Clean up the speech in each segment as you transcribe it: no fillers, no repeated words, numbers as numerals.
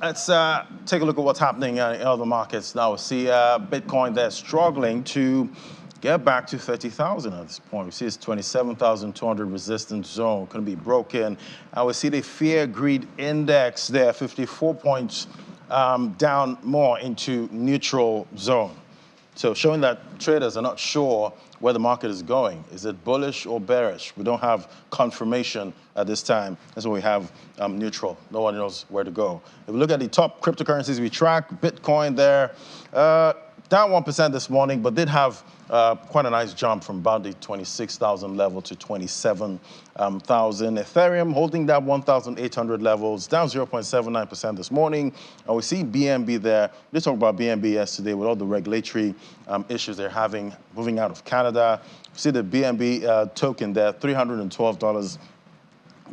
Let's take a look at what's happening in other markets now. We see Bitcoin there struggling to get back to 30,000 at this point. We see it's 27,200 resistance zone going to be broken. And we see the fear greed index there, 54 points down more into neutral zone. So showing that traders are not sure where the market is going. Is it bullish or bearish? We don't have confirmation at this time. That's why we have neutral. No one knows where to go. If we look at the top cryptocurrencies we track, Bitcoin there, down 1% this morning, but did have quite a nice jump from about the 26,000 level to 27,000. Ethereum holding that 1,800 levels, down 0.79% this morning. And we see BNB there. We talked about BNB yesterday with all the regulatory issues they're having moving out of Canada. We see the BNB token there, $312.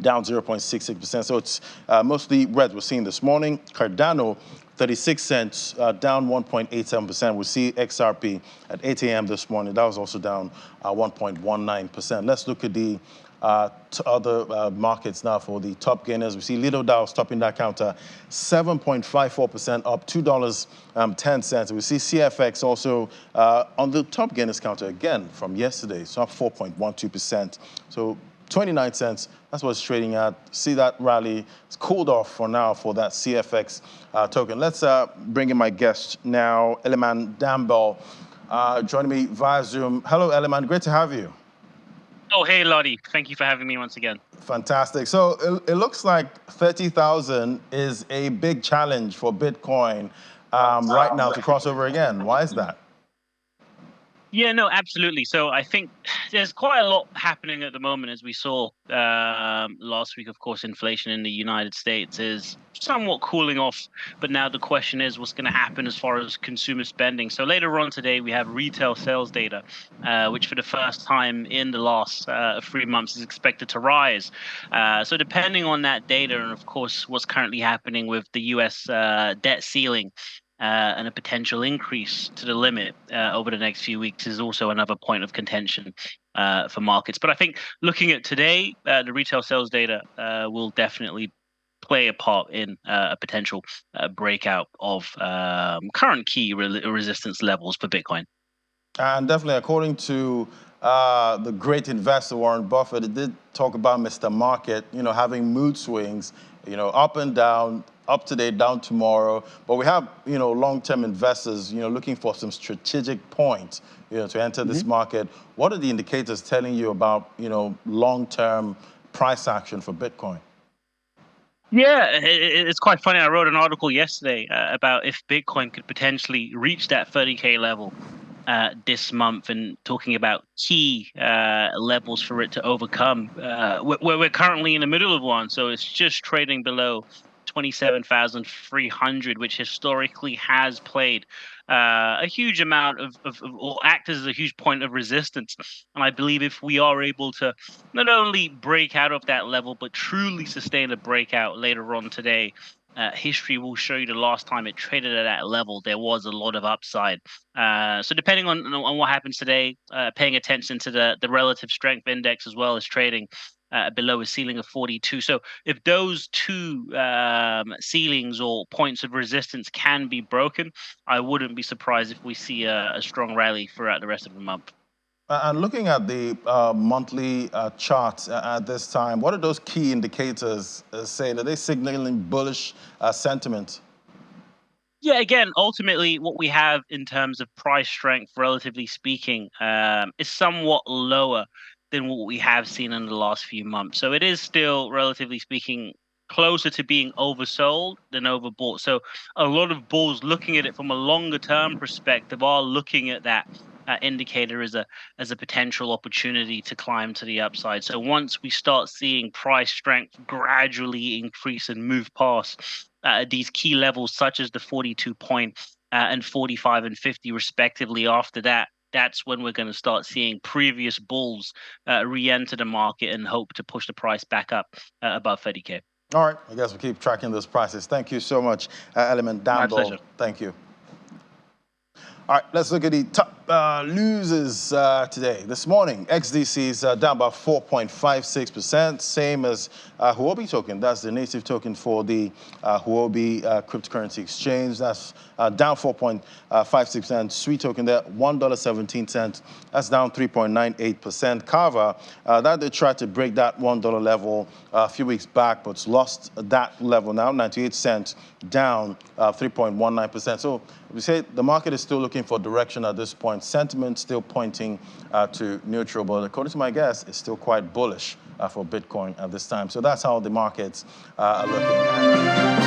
Down 0.66%. So it's mostly red we're seeing this morning. Cardano, 36 cents, down 1.87%. We see XRP at 8 a.m. this morning. That was also down 1.19%. Let's look at the other markets now for the top gainers. We see Lido Dow stopping that counter, 7.54% up, $2.10. We see CFX also on the top gainers counter again from yesterday, so up 4.12%. So 29 cents, that's what it's trading at. See that rally. It's cooled off for now for that CFX token. Let's bring in my guest now, Eleman Dambell, joining me via Zoom. Hello, Eleman. Great to have you. Oh, hey, Lottie. Thank you for having me once again. Fantastic. So it looks like 30,000 is a big challenge for Bitcoin right now to cross over again. Why is that? Yeah, no, absolutely. So I think there's quite a lot happening at the moment, as we saw last week. Of course, inflation in the United States is somewhat cooling off, but now the question is what's going to happen as far as consumer spending. So later on today, we have retail sales data, which for the first time in the last 3 months is expected to rise. So depending on that data, and of course, what's currently happening with the U.S. Debt ceiling, and a potential increase to the limit over the next few weeks is also another point of contention for markets. But I think looking at today, the retail sales data will definitely play a part in a potential breakout of current key resistance levels for Bitcoin. And definitely, according to the great investor Warren Buffett, it did talk about Mr. Market, having mood swings, up and down, up today, down tomorrow. But we have, long-term investors, looking for some strategic points, to enter this market. What are the indicators telling you about, long-term price action for Bitcoin? Yeah, it's quite funny. I wrote an article yesterday about if Bitcoin could potentially reach that 30K level this month, and talking about key levels for it to overcome. We're currently in the middle of one, so it's just trading below 27,300, which historically has played a huge amount of or act as a huge point of resistance. And I believe if we are able to not only break out of that level, but truly sustain a breakout later on today, history will show you the last time it traded at that level, there was a lot of upside. So depending on what happens today, paying attention to the relative strength index as well as trading below a ceiling of 42. So if those two ceilings or points of resistance can be broken, I wouldn't be surprised if we see a strong rally throughout the rest of the month. And looking at the monthly charts at this time, what are those key indicators saying? Are they signaling bullish sentiment? Yeah, again, ultimately, what we have in terms of price strength, relatively speaking, is somewhat lower than what we have seen in the last few months. So it is still, relatively speaking, closer to being oversold than overbought. So a lot of bulls looking at it from a longer term perspective are looking at that indicator as a potential opportunity to climb to the upside. So once we start seeing price strength gradually increase and move past these key levels, such as the 42 point and 45 and 50 respectively, after that, that's when we're going to start seeing previous bulls re-enter the market and hope to push the price back up above 30K. All right, I guess we'll keep tracking those prices. Thank you so much, Eleman Dambell. My pleasure. Thank you. All right, let's look at the top losers today. This morning, XDC is down by 4.56%, same as Huobi token. That's the native token for the Huobi cryptocurrency exchange. That's down 4.56%. Sweet token there, $1.17. That's down 3.98%. Kava, that they tried to break that $1 level a few weeks back, but lost that level now, 98 cents, down 3.19%. So we say the market is still looking for direction at this point. Sentiment still pointing to neutral, but according to my guess, it's still quite bullish for Bitcoin at this time. So that's how the markets are looking at.